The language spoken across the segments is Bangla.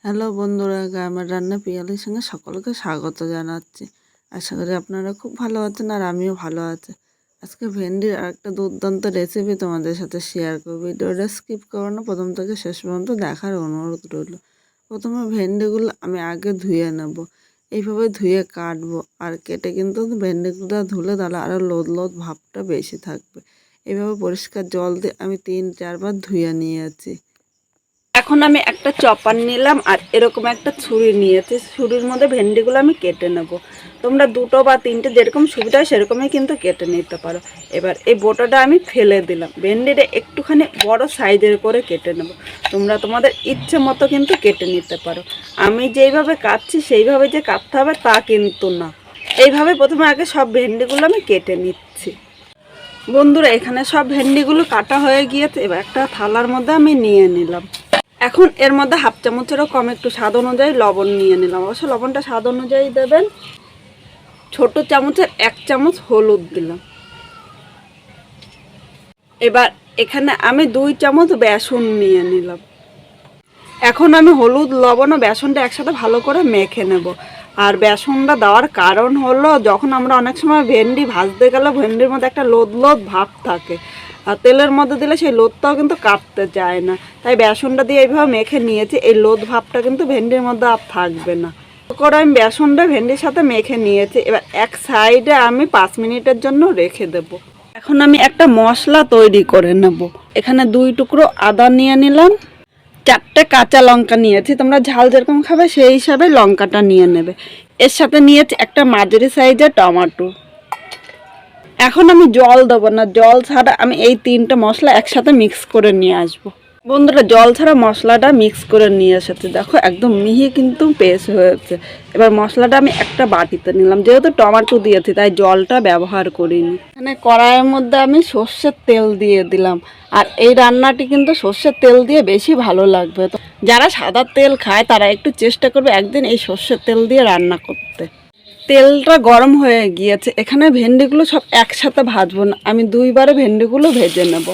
হ্যালো বন্ধুরা, গ্রামের রান্না পিয়ালির সঙ্গে সকলকে স্বাগত জানাচ্ছি। আশা করি আপনারা খুব ভালো আছেন আর আমিও ভালো আছি। আজকে ভেন্ডির আরেকটা দুর্দান্ত রেসিপি তোমাদের সাথে শেয়ার করব। ভিডিওটা স্কিপ করো না, প্রথম থেকে শেষ পর্যন্ত দেখার অনুরোধ রইল। প্রথমে ভেন্ডিগুলো আমি আগে ধুয়ে নেব। এইভাবে ধুয়ে কাটবো, আর কেটে কিন্তু ভেন্ডিগুলো ধুলে তাহলে আরও লোদ লোদ ভাবটা বেশি থাকবে। এইভাবে পরিষ্কার জল দিয়ে আমি 3-4 বার ধুয়ে নিয়েছি। এখন আমি একটা চপার নিলাম আর এরকম একটা ছুরি নিয়েছি। ছুরির মধ্যে ভেন্ডিগুলো আমি কেটে নেব। তোমরা 2টো বা 3টে যেরকম সুবিধা হয় সেরকমই কিন্তু কেটে নিতে পারো। এবার এই বোটাটা আমি ফেলে দিলাম। ভেন্ডিটা একটুখানি বড় সাইজের করে কেটে নেব। তোমরা তোমাদের ইচ্ছে মতো কিন্তু কেটে নিতে পারো। আমি যেইভাবে কাটছি সেইভাবে যে কাটতে হবে তা কিন্তু না। এইভাবে প্রথমে আগে সব ভেন্ডিগুলো আমি কেটে নিচ্ছি। বন্ধুরা, এখানে সব ভেন্ডিগুলো কাটা হয়ে গিয়েছে। এবার একটা থালার মধ্যে আমি নিয়ে নিলাম। এখন এর মধ্যে 1/2 চামচেরও কম একটু স্বাদ অনুযায়ী লবণ নিয়ে নিলাম। অবশ্য লবণটা স্বাদ অনুযায়ী দেবেন। ছোট চামচের 1 চামচ হলুদ দিলাম। এবার এখানে আমি 2 চামচ বেসন নিয়ে নিলাম। এখন আমি হলুদ, লবণ ও বেসনটা একসাথে ভালো করে মেখে নেব। আর বেসনটা দেওয়ার কারণ হলো, যখন আমরা অনেক সময় ভেন্ডি ভাজতে গেলে ভেন্ডির মধ্যে একটা লোদ লোদ ভাব থাকে, আর তেলের মধ্যে দিলে সেই লোদটাও কিন্তু কাটতে চায় না। তাই বেসনটা দিয়ে এইভাবে মেখে নিয়েছি। এই লোদ ভাবটা কিন্তু ভেন্ডির মধ্যে আর থাকবে না। করে আমি বেসনটা ভেন্ডির সাথে মেখে নিয়েছি। এবার এক সাইডে আমি 5 মিনিটের জন্য রেখে দেব। এখন আমি একটা মশলা তৈরি করে নেব। এখানে 2 টুকরো আদা নিয়ে নিলাম। 4টে কাঁচা লঙ্কা নিয়েছি। তোমরা ঝাল যেরকম খাবে সেই হিসাবে লঙ্কাটা নিয়ে নেবে। এর সাথে নিয়েছি একটা মাঝারি সাইজের টমেটো। এখন আমি জল দেবো না, জল ছাড়া আমি এই 3টে মশলা একসাথে মিক্স করে নিয়ে আসবো। বন্ধুরা, জল ছাড়া মশলাটা মিক্স করে নিয়ে এসেছে। দেখো একদম মিহি কিন্তু পেস্ট হয়েছে। এবার মশলাটা আমি একটা বাটিতে নিলাম। যেহেতু টমেটো দিয়েছি তাই জলটা ব্যবহার করিনি। এখানে কড়াইয়ের মধ্যে আমি সর্ষের তেল দিয়ে দিলাম। আর এই রান্নাটি কিন্তু সর্ষের তেল দিয়ে বেশি ভালো লাগবে। তো যারা সাদা তেল খায় তারা একটু চেষ্টা করবে একদিন এই সর্ষের তেল দিয়ে রান্না করতে। তেলটা গরম হয়ে গিয়েছে। এখানে ভেন্ডিগুলো সব একসাথে ভাজবো না, আমি 2বারে ভেন্ডিগুলো ভেজে নেব।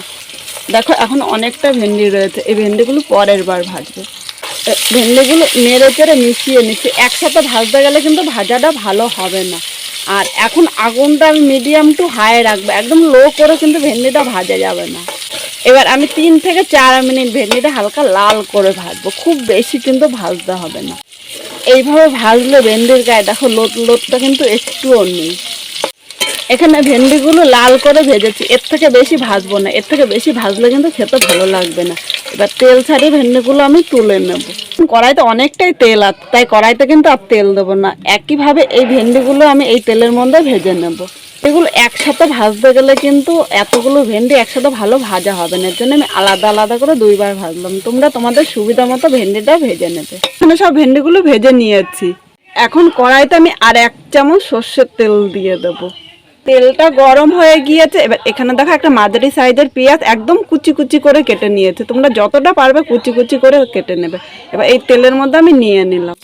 দেখো এখন অনেকটা ভেন্ডি রয়েছে, এই ভেন্ডিগুলো পরের বার ভাজবো। ভেন্ডিগুলো নেড়ে চেড়ে মিশিয়ে নিচ্ছি। একসাথে ভাজতে গেলে কিন্তু ভাজাটা ভালো হবে না। আর এখন আগুনটা আমি মিডিয়াম টু হাই রাখবো, একদম লো করে কিন্তু ভেন্ডিটা ভাজা যাবে না। এবার আমি 3 থেকে 4 মিনিট ভেন্ডিটা হালকা লাল করে ভাজবো, খুব বেশি কিন্তু ভাজতে হবে না। এইভাবে ভাজলে ভেন্ডির গায়ে দেখো লোদ লোদটা কিন্তু একটুও নেই। এখানে ভেন্ডিগুলো লাল করে ভেজেছি, এর থেকে বেশি ভাজবো না। এর থেকে বেশি ভাজলে কিন্তু খেতে ভালো লাগবে না। এবার তেল ছাড়িয়ে ভেন্ডিগুলো আমি তুলে নেব। কড়াইতে অনেকটাই তেল আছে তাই কড়াইতে কিন্তু আর তেল দেবো না। একইভাবে এই ভেন্ডিগুলো আমি এই তেলের মধ্যে ভেজে নেব। এগুলো একসাথে ভাজতে গেলে কিন্তু এতগুলো ভেন্ডি একসাথে ভালো ভাজা হবে না। এর জন্য আমি আলাদা আলাদা করে 2বার ভাজলাম। তোমরা তোমাদের সুবিধা মতো ভেন্ডিটা ভেজে নেবে। এখানে সব ভেন্ডিগুলো ভেজে নিয়েছি। এখন কড়াইতে আমি আর 1 চামচ সর্ষের তেল দিয়ে দেবো। তেলটা গরম হয়ে গিয়েছে। এবার এখানে দেখো একটা মাঝারি সাইজের পেঁয়াজ একদম কুচি কুচি করে কেটে নিয়েছে। তোমরা যতটা পারবে কুচি কুচি করে কেটে নেবে। এবার এই তেলের মধ্যে আমি নিয়ে নিলাম।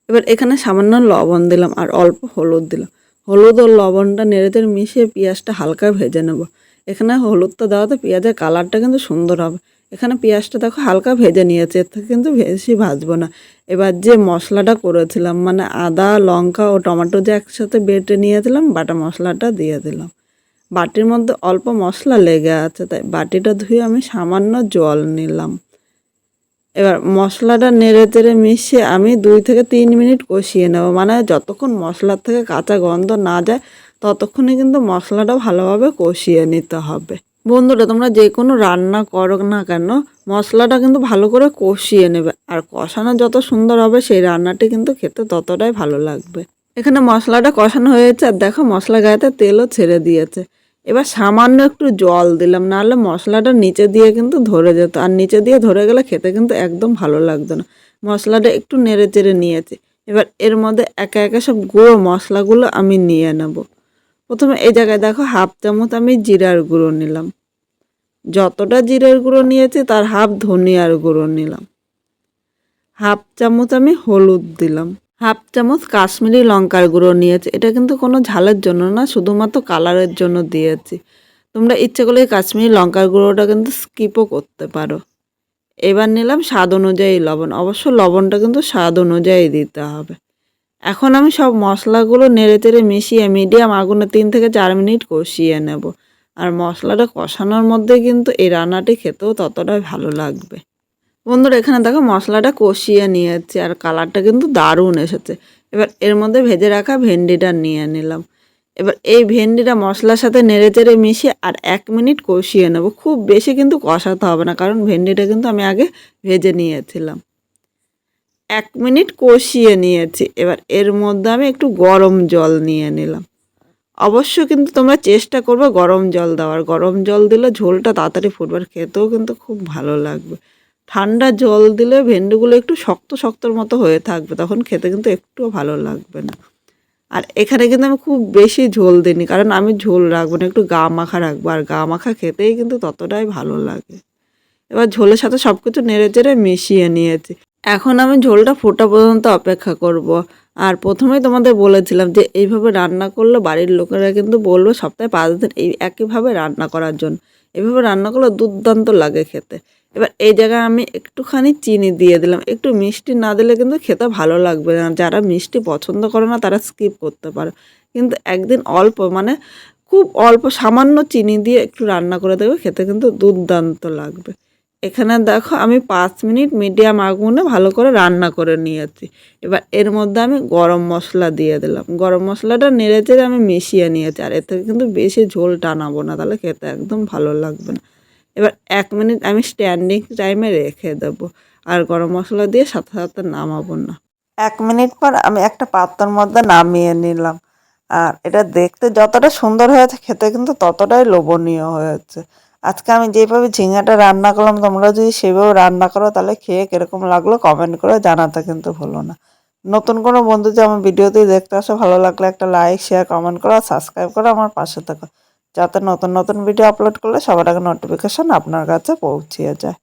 এবার এখানে সামান্য লবণ দিলাম আর অল্প হলুদ দিলাম। হলুদ ও লবণটা নেড়েচেড়ে মিশিয়ে পেঁয়াজটা হালকা ভেজে নেব। এখানে হলুদটা দেওয়াতে পেঁয়াজের কালারটা কিন্তু সুন্দর হবে। এখানে পেঁয়াজটা দেখো হালকা ভেজে নিয়েছে, এর থেকে কিন্তু বেশি ভাজবো না। এবার যে মশলাটা করেছিলাম, মানে আদা, লঙ্কা ও টমেটো যে একসাথে বেটে নিয়েছিলাম, বাটা মশলাটা দিয়ে দিলাম। বাটির মধ্যে অল্প মশলা লেগে আছে তাই বাটিটা ধুয়ে আমি সামান্য জল নিলাম। এবার মশলাটা নেড়ে চেড়ে মিশিয়ে আমি 2 থেকে 3 মিনিট কষিয়ে নেব। মানে যতক্ষণ মশলার থেকে কাঁচা গন্ধ না যায় ততক্ষণই কিন্তু মশলাটা ভালোভাবে কষিয়ে নিতে হবে। বন্ধুরা, তোমরা যে কোনো রান্না করো না কেন মশলাটা কিন্তু ভালো করে কষিয়ে নেবে। আর কষানো যত সুন্দর হবে সেই রান্নাটি কিন্তু খেতে ততটাই ভালো লাগবে। এখানে মশলাটা কষানো হয়েছে আর দেখো মশলা গায়েতে তেলও ছেড়ে দিয়েছে। এবার সামান্য একটু জল দিলাম, নাহলে মশলাটা নিচে দিয়ে কিন্তু ধরে যেত, আর নিচে দিয়ে ধরে গেলে খেতে কিন্তু একদম ভালো লাগতো না। মশলাটা একটু নেড়ে চেড়ে নিয়েছি। এবার এর মধ্যে একে একে সব গুঁড়ো মশলাগুলো আমি নিয়ে নেব। প্রথমে এই জায়গায় দেখো 1/2 চামচ আমি জিরার গুঁড়ো নিলাম। যতটা জিরার গুঁড়ো নিয়েছি তার 1/2 ধনিয়ার গুঁড়ো নিলাম। 1/2 চামচ আমি হলুদ দিলাম। 1/2 চামচ কাশ্মীরি লঙ্কার গুঁড়ো নিয়েছি। এটা কিন্তু কোনো ঝালের জন্য না, শুধুমাত্র কালারের জন্য দিয়েছি। তোমরা ইচ্ছে করলে কাশ্মীরি লঙ্কার গুঁড়োটা কিন্তু স্কিপও করতে পারো। এবার নিলাম স্বাদ অনুযায়ী লবণ, অবশ্য লবণটা কিন্তু স্বাদ অনুযায়ী দিতে হবে। এখন আমি সব মশলাগুলো নেড়েচেড়ে মিশিয়ে মিডিয়াম আগুনে 3 থেকে 4 মিনিট কষিয়ে নেব। আর মশলাটা কষানোর মধ্যে কিন্তু এই রান্নাটি খেতেও ততটাই ভালো লাগবে। বন্ধুরা এখানে দেখো মশলাটা কষিয়ে নিয়েছি আর কালারটা কিন্তু দারুণ এসেছে। এবার এর মধ্যে ভেজে রাখা ভেন্ডিটা নিয়ে নিলাম। এবার এই ভেন্ডিটা মশলার সাথে নেড়েচেড়ে মিশিয়ে আর 1 মিনিট কষিয়ে নেব। খুব বেশি কিন্তু কষাতে হবে না, কারণ ভেন্ডিটা কিন্তু আমি আগে ভেজে নিয়েছিলাম। 1 মিনিট কষিয়ে নিয়েছি। এবার এর মধ্যে আমি একটু গরম জল নিয়ে নিলাম। অবশ্য কিন্তু তোমরা চেষ্টা করবে গরম জল দেওয়ার। গরম জল দিলে ঝোলটা তাড়াতাড়ি ফুটবে আর খেতেও কিন্তু খুব ভালো লাগবে। ঠান্ডা জল দিলে ভেন্ডিগুলো একটু শক্ত শক্তর মতো হয়ে থাকবে, তখন খেতে কিন্তু একটুও ভালো লাগবে না। আর এখানে কিন্তু আমি খুব বেশি ঝোল দিইনি, কারণ আমি ঝোল রাখবো না, একটু গা মাখা রাখবো। আর গা মাখা খেতেই কিন্তু ততটাই ভালো লাগে। এবার ঝোলের সাথে সব কিছু নেড়েচেড়ে মিশিয়ে নিয়েছি। এখন আমি ঝোলটা ফোটা পর্যন্ত অপেক্ষা করব। আর প্রথমেই তোমাদের বলেছিলাম যে এইভাবে রান্না করলে বাড়ির লোকেরা কিন্তু বলবে সপ্তাহে 5 দিন এই একইভাবে রান্না করার জন্য। এভাবে রান্না করলে দুর্দান্ত লাগে খেতে। এবার এই জায়গায় আমি একটুখানি চিনি দিয়ে দিলাম। একটু মিষ্টি না দিলে কিন্তু খেতে ভালো লাগবে না। যারা মিষ্টি পছন্দ করে না তারা স্কিপ করতে পারো। কিন্তু একদিন অল্প, মানে খুব অল্প সামান্য চিনি দিয়ে একটু রান্না করে দেবে, খেতে কিন্তু দুর্দান্ত লাগবে। এখানে দেখো আমি 5 মিনিট মিডিয়াম আগুনে ভালো করে রান্না করে নিয়েছি। এবার এর মধ্যে আমি গরম মশলা দিয়ে দিলাম। গরম মশলাটা নেড়েচেড়ে আমি মিশিয়ে নিয়েছি। আর এর থেকে কিন্তু বেশি ঝোল টানাবো না, তাহলে খেতে একদম ভালো লাগবে না। এবার 1 মিনিট আমি স্ট্যান্ডিং টাইমে রেখে দেবো। আর গরম মশলা দিয়ে সাথে সাথে নামাবো না। 1 মিনিট পর আমি একটা পাত্রের মধ্যে নামিয়ে নিলাম। আর এটা দেখতে যতটা সুন্দর হয়েছে খেতে কিন্তু ততটাই লোভনীয় হয়েছে। আজকে আমি যেভাবে ঝিঙাটা রান্না করলাম, তোমরা যদি সেভাবে রান্না করো তাহলে খেয়ে কীরকম লাগলো কমেন্ট করে জানাতে কিন্তু ভুলো না। নতুন কোনো বন্ধু যে আমার ভিডিওতেই দেখতে আসো, ভালো লাগলে একটা লাইক শেয়ার কমেন্ট করো আর সাবস্ক্রাইব করে আমার পাশে থাকো, যাতে নতুন নতুন ভিডিও আপলোড করলে সবার আগে নোটিফিকেশন আপনার কাছে পৌঁছিয়ে যায়।